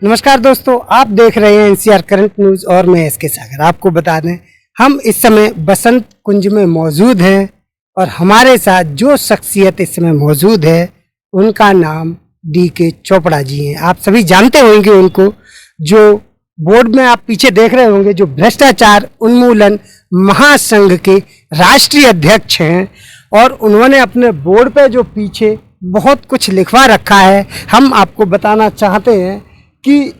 नमस्कार दोस्तों, आप देख रहे हैं एनसीआर करंट न्यूज़ और मैं एसके सागर। आपको बता दें, हम इस समय बसंत कुंज में मौजूद हैं और हमारे साथ जो शख्सियत इस समय मौजूद है उनका नाम DK चोपड़ा जी हैं। आप सभी जानते होंगे उनको, जो बोर्ड में आप पीछे देख रहे होंगे, जो भ्रष्टाचार उन्मूलन महासंघ के राष्ट्रीय अध्यक्ष हैं और उन्होंने अपने बोर्ड पे जो पीछे बहुत कुछ लिखवा रखा है। हम आपको बताना चाहते हैं कि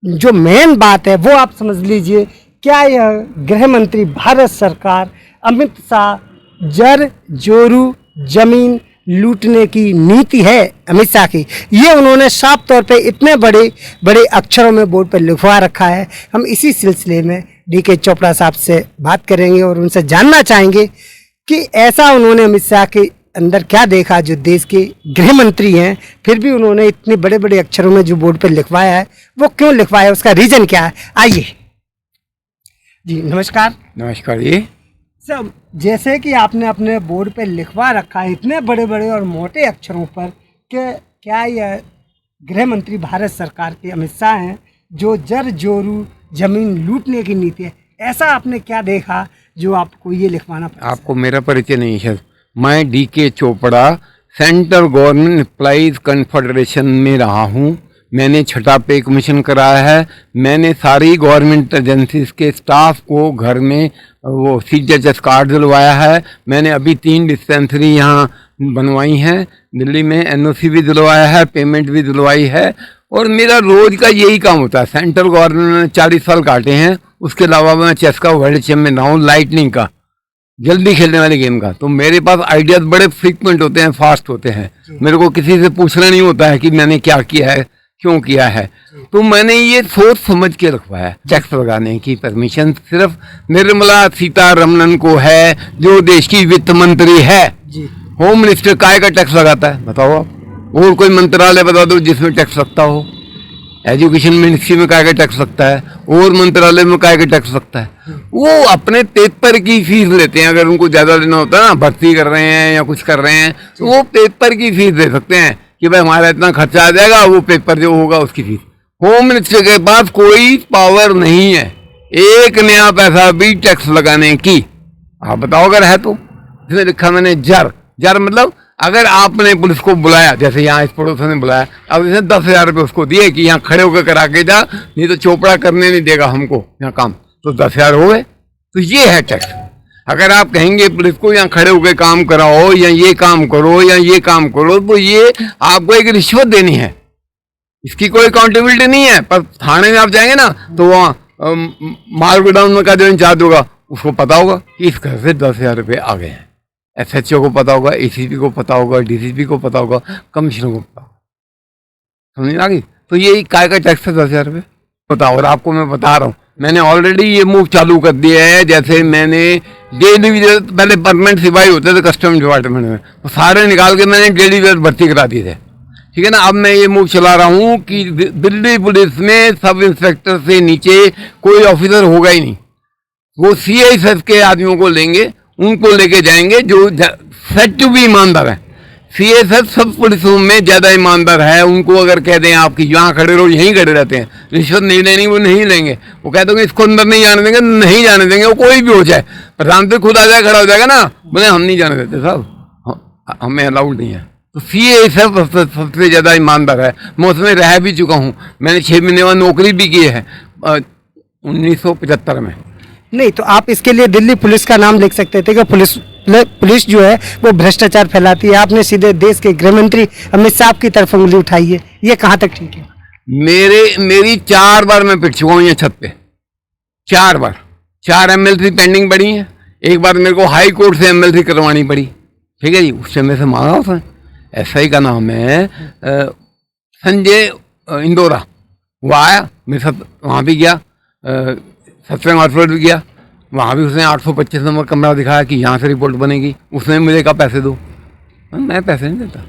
जो मेन बात है वो आप समझ लीजिए। क्या यह गृह मंत्री भारत सरकार अमित शाह जर जोरू जमीन लूटने की नीति है अमित शाह की? ये उन्होंने साफ तौर पे इतने बड़े बड़े अक्षरों में बोर्ड पर लिखवा रखा है। हम इसी सिलसिले में DK चोपड़ा साहब से बात करेंगे और उनसे जानना चाहेंगे कि ऐसा उन्होंने अमित शाह के अंदर क्या देखा, जो देश के गृह मंत्री हैं, फिर भी उन्होंने इतने बड़े बड़े अक्षरों में जो बोर्ड पर लिखवाया है वो क्यों लिखवाया, उसका रीजन क्या है। आइए जी, नमस्कार। नमस्कार जी। सर, जैसे कि आपने अपने बोर्ड पे लिखवा रखा है इतने बड़े बड़े और मोटे अक्षरों पर कि क्या यह गृह मंत्री भारत सरकार के अमित शाह हैं जो जर जोरू जमीन लूटने की नीति है, ऐसा आपने क्या देखा जो आपको ये लिखवाना पड़ा? आपको मेरा परिचय नहीं है। मैं DK Chopra central government employees confederation में रहा हूँ। मैंने छठा पे कमीशन कराया है। मैंने सारी गवर्नमेंट एजेंसीज के स्टाफ को घर में वो CGHS कार्ड दिलवाया है। मैंने अभी 3 डिस्पेंसरी यहाँ बनवाई हैं दिल्ली में, NOC भी दिलवाया है, पेमेंट भी दिलवाई है। और मेरा रोज का यही काम होता है। सेंट्रल गवर्नमेंट ने 40 साल काटे हैं। उसके अलावा मैं चेस का वर्ल्ड चैंपियन रहा हूँ, लाइटनिंग का, जल्दी खेलने वाले गेम का। तो मेरे पास आइडियाज बड़े फ्रीक्वेंट होते हैं, फास्ट होते हैं। मेरे को किसी से पूछना नहीं होता है कि मैंने क्या किया है, क्यों किया है। तो मैंने ये सोच समझ के रखवाया। टैक्स लगाने की परमिशन सिर्फ निर्मला सीतारमण को है, जो देश की वित्त मंत्री है। होम मिनिस्टर काय का टैक्स लगाता है बताओ आप? और कोई मंत्रालय बता दो जिसमें टैक्स लगता हो। एजुकेशन मिनिस्ट्री में काय का टैक्स लगता है, और मंत्रालय में काय का टैक्स लगता है। वो अपने पेपर की फीस लेते हैं। अगर उनको ज़्यादा लेना होता है ना, भर्ती कर रहे हैं या कुछ कर रहे हैं, तो वो पेपर की फीस दे सकते हैं कि भाई हमारा इतना खर्चा आ जाएगा, वो पेपर जो होगा उसकी फीस। होम मिनिस्टर के पास कोई पावर नहीं है एक नया पैसा भी टैक्स लगाने की। आप बताओ अगर है तो। इसमें लिखा मैंने जर मतलब अगर आपने पुलिस को बुलाया, जैसे यहाँ इस पड़ोसन ने बुलाया, अब इसने 10,000 रुपये उसको दिए कि यहाँ खड़े होकर करा के जा, नहीं तो चोपड़ा करने नहीं देगा हमको यहाँ काम, तो 10,000 हो गए। तो ये है टैक्स। अगर आप कहेंगे पुलिस को यहाँ खड़े होकर काम कराओ या ये काम करो या ये काम करो, तो ये आपको एक रिश्वत देनी है। इसकी कोई अकाउंटेबिलिटी नहीं है। पर थाने में आप जाएंगे ना, तो वहाँ माल गोडाउन में का जो इंचार्ज होगा उसको पता होगा कि इस घर से 10,000 रुपये आ गए हैं। SHO को पता होगा, ACP को पता होगा, DCP को पता होगा, कमिश्नर को पता होगा। समझ आ गई? तो ये काय का टैक्स है 10,000 रुपये बताओ। और आपको मैं बता रहा हूँ, मैंने ऑलरेडी ये मूव चालू कर दिया है। जैसे मैंने डेली पहले परमानेंट सिपाही होते थे कस्टम डिपार्टमेंट में, तो सारे निकाल के मैंने डेली भर्ती करा दिए थे, ठीक है ना। अब मैं ये मूव चला रहा हूँ कि दिल्ली पुलिस में सब इंस्पेक्टर से नीचे कोई ऑफिसर होगा ही नहीं। वो CISF के आदमियों को लेंगे, उनको लेके जाएंगे जो सेट टू भी ईमानदार है। CISF सब पुलिसों में ज़्यादा ईमानदार है। उनको अगर कह दें आपकी यहाँ खड़े रहो, यहीं खड़े रहते हैं, रिश्वत नहीं लेनी, वो नहीं लेंगे। वो कहते हैं इसको अंदर नहीं जाने देंगे, नहीं जाने देंगे। वो कोई भी हो जाए, प्रधानमंत्री खुद आ जाए, खड़ा हो जाएगा ना, बोले हम नहीं जाने देते साहब, हमें अलाउड नहीं है। तो CISF सबसे ज़्यादा ईमानदार है। मैं उसमें रह भी चुका हूँ। मैंने 6 महीने बाद नौकरी भी की है 1975 में। नहीं, तो आप इसके लिए दिल्ली पुलिस का नाम लिख सकते थे कि पुलिस जो है वो भ्रष्टाचार फैलाती है। आपने सीधे देश के गृह मंत्री अमित शाह की तरफ उंगली उठाई है, ये कहाँ तक ठीक है? मेरी 4 बार मैं पिट चुका हूँ ये छत पे, 4 बार। 4 MLC पेंडिंग पड़ी है। एक बार मेरे को हाई कोर्ट से MLC करवानी पड़ी, ठीक है जी। उससे मेरे से मांगा उसने, SI का नाम है संजय इंदौरा। वो आया मेरे साथ, वहाँ भी गया, सत्संग हॉस्पिटल भी गया। वहाँ भी उसने 825 नंबर कमरा दिखाया कि यहाँ से रिपोर्ट बनेगी। उसने मुझे कहा पैसे दो। मैं पैसे नहीं देता।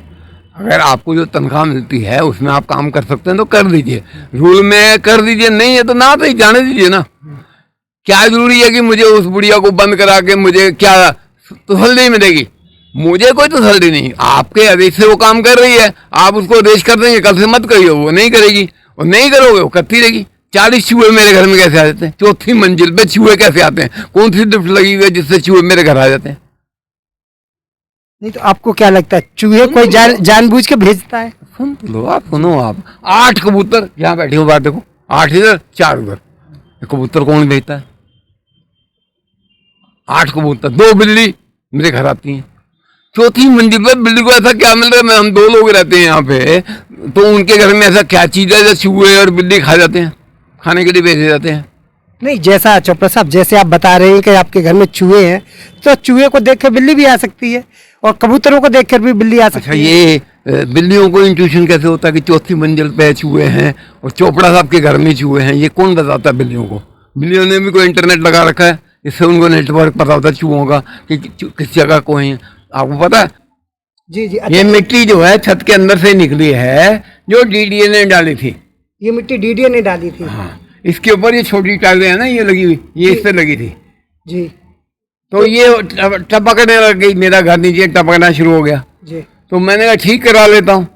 अगर आपको जो तनख्वाह मिलती है उसमें आप काम कर सकते हैं तो कर दीजिए, रूल में कर दीजिए, नहीं है तो ना तो जाने दीजिए ना। क्या जरूरी है कि मुझे उस बुढ़िया को बंद करा के मुझे क्या तसल्ली मिलेगी? मुझे कोई तसल्ली नहीं। आपके आदेश से वो काम कर रही है, आप उसको आदेश कर देंगे, कल से मत करिए, वो नहीं करेगी। और नहीं करोगे वो करती रहेगी। 40 चूहे मेरे घर में कैसे आ जाते हैं? चौथी मंजिल पे चूहे कैसे आते हैं? कौन सी लिफ्ट लगी हुई है जिससे चूहे मेरे घर आ जाते हैं? नहीं तो आपको क्या लगता है चूहे कोई जानबूझ के भेजता है? सुन तो लो आप, सुनो आप। 8 कबूतर यहाँ बैठे हो, बात देखो, 8 इधर 4 उधर। कबूतर कौन भेजता है? 8 कबूतर, 2 बिल्ली मेरे घर आती हैं। चौथी मंजिल पर बिल्ली को ऐसा क्या मिल रहा है? हम 2 लोग रहते हैं यहाँ पे, तो उनके घर में ऐसा क्या चीज है जो चूहे और बिल्ली खा जाते हैं, खाने के लिए भेजे जाते हैं? नहीं, जैसा चोपड़ा साहब जैसे आप बता रहे हैं कि आपके घर में चूहे हैं, तो चूहे को देख कर बिल्ली भी आ सकती है और कबूतरों को देखकर भी बिल्ली आ सकती अच्छा, है। ये बिल्लियों को इंट्यूशन कैसे होता है कि चौथी मंजिल पे चूहे हैं और चोपड़ा साहब के घर में चूहे हैं? ये कौन बताता है बिल्लियों को? बिल्लियों ने भी कोई इंटरनेट लगा रखा है, इससे उनको नेटवर्क पता होता है चूहों का कि किस जगह कोई है। आपको पता है जी जी। ये मिट्टी जो है छत के अंदर से निकली है, जो डीडीए ने डाली थी। ये मिट्टी डीडीए ने डाली थी? हाँ, इसके ऊपर ये छोटी टाइलें है ना, ये लगी हुई, ये इस पे लगी थी जी। तो ये टपकने लग गई, मेरा घर नीचे टपकना शुरू हो गया जी। तो मैंने कहा ठीक करा लेता हूँ।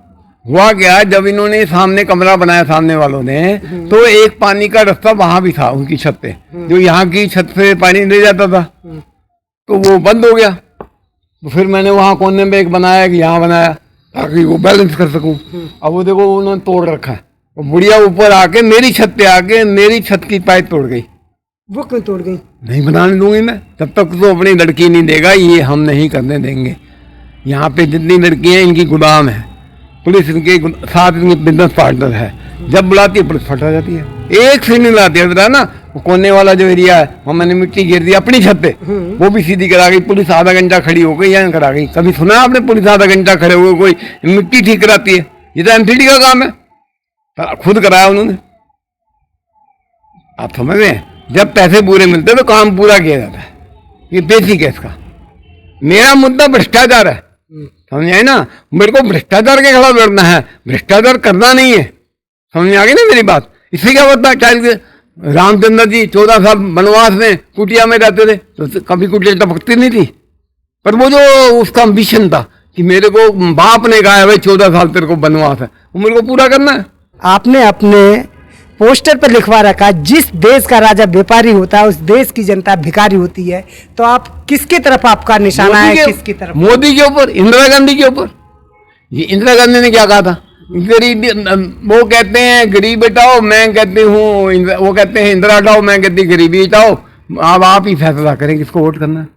हुआ क्या, जब इन्होंने सामने कमरा बनाया सामने वालों ने, तो एक पानी का रास्ता वहां भी था उनकी छत पे, जो यहाँ की छत से पानी ले जाता था, तो वो बंद हो गया। तो फिर मैंने वहाँ कोने में एक बनाया, कि यहाँ बनाया ताकि वो बैलेंस कर सकूं। अब वो देखो उन्होंने तोड़ रखा है, वो बुढ़िया ऊपर आके मेरी छत पे आके मेरी छत की पाइप तोड़ गई। वो क्यों तोड़ गई? नहीं बनाने दूंगी मैं, तब तक तो अपनी लड़की नहीं देगा, ये हम नहीं करने देंगे। यहाँ पे जितनी लड़कियां इनकी गुलाम है, पुलिस इनके साथ इनकी बिजनेस पार्टनर है, जब बुलाती है पुलिस फटा जाती है। एक से नहीं लाती है ना, वो कोने वाला जो एरिया है वहाँ मैंने मिट्टी गिर दी अपनी छत पे, वो भी सीधी करा गई पुलिस, आधा घंटा खड़ी हो गई, यहाँ करा गई। कभी सुना आपने पुलिस आधा घंटा खड़े हुए कोई मिट्टी ठीक कराती है? ये तो एमसीडी का काम है, खुद कराया उन्होंने। आप समझ रहे हैं, जब पैसे पूरे मिलते हैं तो काम पूरा किया जाता है। ये बेसिक है इसका। मेरा मुद्दा भ्रष्टाचार है, समझ आए ना? मेरे को भ्रष्टाचार के खिलाफ लड़ना है, भ्रष्टाचार करना नहीं है। समझ आ गई ना मेरी बात? इससे क्या होता है, चाहे रामचंद्र जी 14 साल वनवास में कुटिया में रहते थे तो कभी कुटिया टपकती नहीं थी, पर वो जो उसका एम्बिशन था कि मेरे को बाप ने कहा है भाई 14 साल तेरे को वनवास है, वो मेरे को पूरा करना है। आपने अपने पोस्टर पर लिखवा रखा, जिस देश का राजा व्यापारी होता है उस देश की जनता भिखारी होती है, तो आप किसकी तरफ आपका निशाना है? किसकी तरफ? मोदी के ऊपर, इंदिरा गांधी के ऊपर। ये इंदिरा गांधी ने क्या कहा था? गरीब, वो कहते हैं गरीब हटाओ, मैं कहती हूँ, वो कहते हैं इंदिरा हटाओ, मैं कहती गरीबी हटाओ। अब आप ही फैसला करें किसको वोट करना है।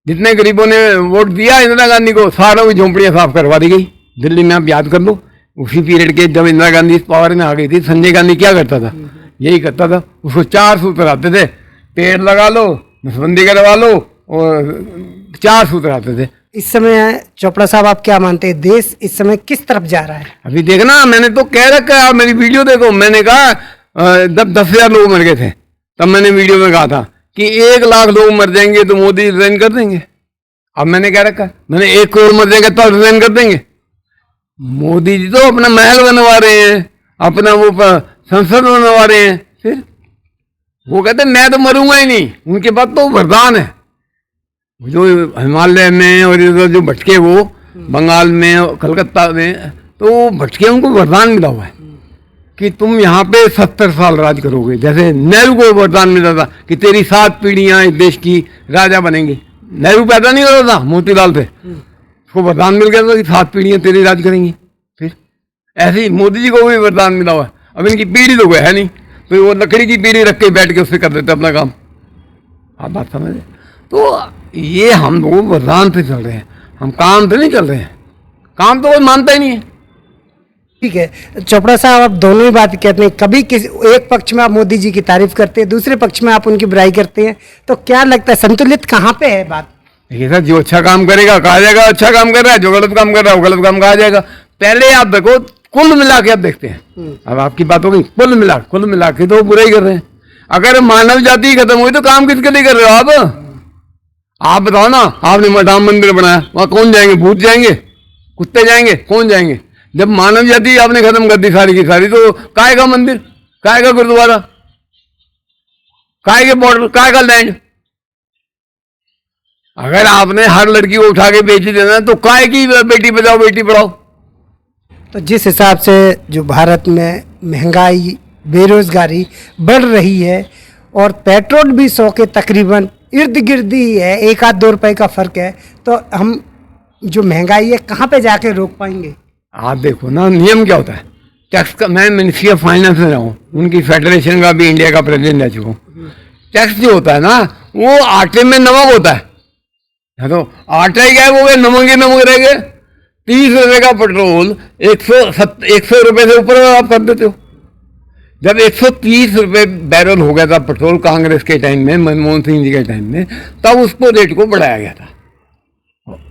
जितने गरीबों ने वोट दिया इंदिरा गांधी को, सारों की झोंपड़ियां साफ करवा दी गई दिल्ली में। आप याद कर लो, उसी पीरियड के जब इंदिरा गांधी इस पावर में आ गई थी, संजय गांधी क्या करता था? यही करता था। उसको 4 सूत्र आते थे, पेड़ लगा लो, नसबंदी करवा लो, और 4 सूत्र आते थे। इस समय चोपड़ा साहब आप क्या मानते हैं, देश इस समय किस तरफ जा रहा है? अभी देखना, मैंने तो कह रखा है, आप मेरी वीडियो देखो, मैंने कहा जब 10,000 लोग मर गए थे तब मैंने वीडियो में कहा था कि 1 लाख लोग मर जाएंगे तो मोदी रिजाइन कर देंगे। अब मैंने कह रखा, मैंने 1 करोड़ मर जाएंगे तो रिजाइन कर देंगे। मोदी जी तो अपना महल बनवा रहे हैं, अपना वो संसद बनवा रहे हैं, फिर वो कहते हैं मैं तो मरूंगा ही नहीं। उनके पास तो वरदान है, जो हिमालय में और जो भटके वो बंगाल में और कलकत्ता में, तो भटके उनको वरदान मिला हुआ है कि तुम यहाँ पे 70 साल राज करोगे। जैसे नेहरू को वरदान मिला था कि तेरी 7 पीढ़ियां इस देश की राजा बनेंगी। नेहरू पैदा नहीं हो रहा था, मोतीलाल थे, उसको वरदान मिल गया था कि 7 पीढ़ियां तेरी राज करेंगी। फिर ऐसे ही मोदी जी को भी वरदान मिला हुआ है। अब इनकी पीढ़ी तो कोई है नहीं, तो वो लकड़ी की पीढ़ी रख के बैठ के उससे कर देते अपना काम। आप बात समझ रहे? तो ये हम लोग वरदान पे चल रहे हैं, हम काम पे नहीं चल रहे हैं। काम तो कोई मानता ही नहीं है। ठीक है चोपड़ा साहब, आप दोनों ही बात कहते हैं, कभी किसी एक पक्ष में आप मोदी जी की तारीफ करते हैं, दूसरे पक्ष में आप उनकी बुराई करते हैं, तो क्या लगता है संतुलित कहाँ पे है बात? देखिए सर, जो अच्छा काम करेगा कहा जाएगा अच्छा काम कर रहा है, जो गलत काम कर रहा है वो गलत काम कहा जाएगा। पहले आप देखो, कुल मिला के आप देखते हैं, अब आपकी बात हो गई कुल मिला के तो बुरा ही कर रहे हैं। अगर मानव जाति खत्म हुई तो काम किसके लिए कर रहे हो आप बताओ ना। आपने राम मंदिर बनाया, वहां कौन जाएंगे? भूत जाएंगे? कुत्ते जाएंगे? कौन जाएंगे? जब मानव जाति आपने खत्म कर दी सारी की सारी, तो काय का मंदिर, काय का गुरुद्वारा, काय के बॉर्डर, काय का लैंड? अगर आपने हर लड़की को उठा के बेच देना तो काय की बेटी बचाओ बेटी पढ़ाओ? तो जिस हिसाब से जो भारत में महंगाई बेरोजगारी बढ़ रही है और पेट्रोल भी 100 के तकरीबन इर्द गिर्द ही है, 1-2 रुपए का फर्क है, तो हम जो महंगाई है कहाँ पे जाके रोक पाएंगे? आप देखो ना, नियम क्या होता है टैक्स का। मैं मिनिस्ट्री ऑफ फाइनेंस में रहा हूँ, उनकी फेडरेशन का भी इंडिया का प्रेसिडेंट रह चुका हूँ। टैक्स जो होता है ना, वो आटे में नमक होता है। हाँ, तो आटा ही गायब हो गया, नमक ही नमक रह गए। 30 रुपए का पेट्रोल 100 रुपए से ऊपर आप कर देते हो। जब 130 रुपए बैरल हो गया था पेट्रोल कांग्रेस के टाइम में, मनमोहन सिंह जी के टाइम में, तब उसको रेट को बढ़ाया गया था।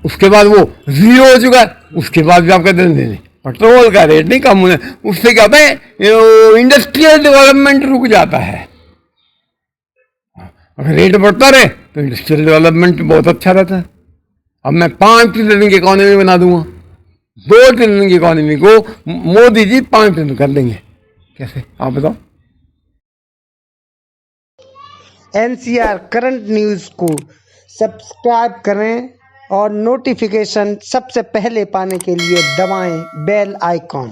उसके बाद वो जीरो हो चुका है, उसके बाद भी आप कहते हैं पेट्रोल का रेट नहीं कम होना। उससे क्या होता है, इंडस्ट्रियल डेवलपमेंट रुक जाता है। अगर रेट बढ़ता रहे तो इंडस्ट्रियल डेवलपमेंट बहुत अच्छा रहता है। अब मैं 5 ट्रिलियन की इकोनॉमी बना दूंगा, 2 ट्रिलियन की इकोनॉमी को मोदी जी 5 ट्रिलियन कर देंगे। कैसे, आप बताओ? एनसीआर करंट न्यूज़ को सब्सक्राइब करें और नोटिफिकेशन सबसे पहले पाने के लिए दबाएं बेल आइकॉन।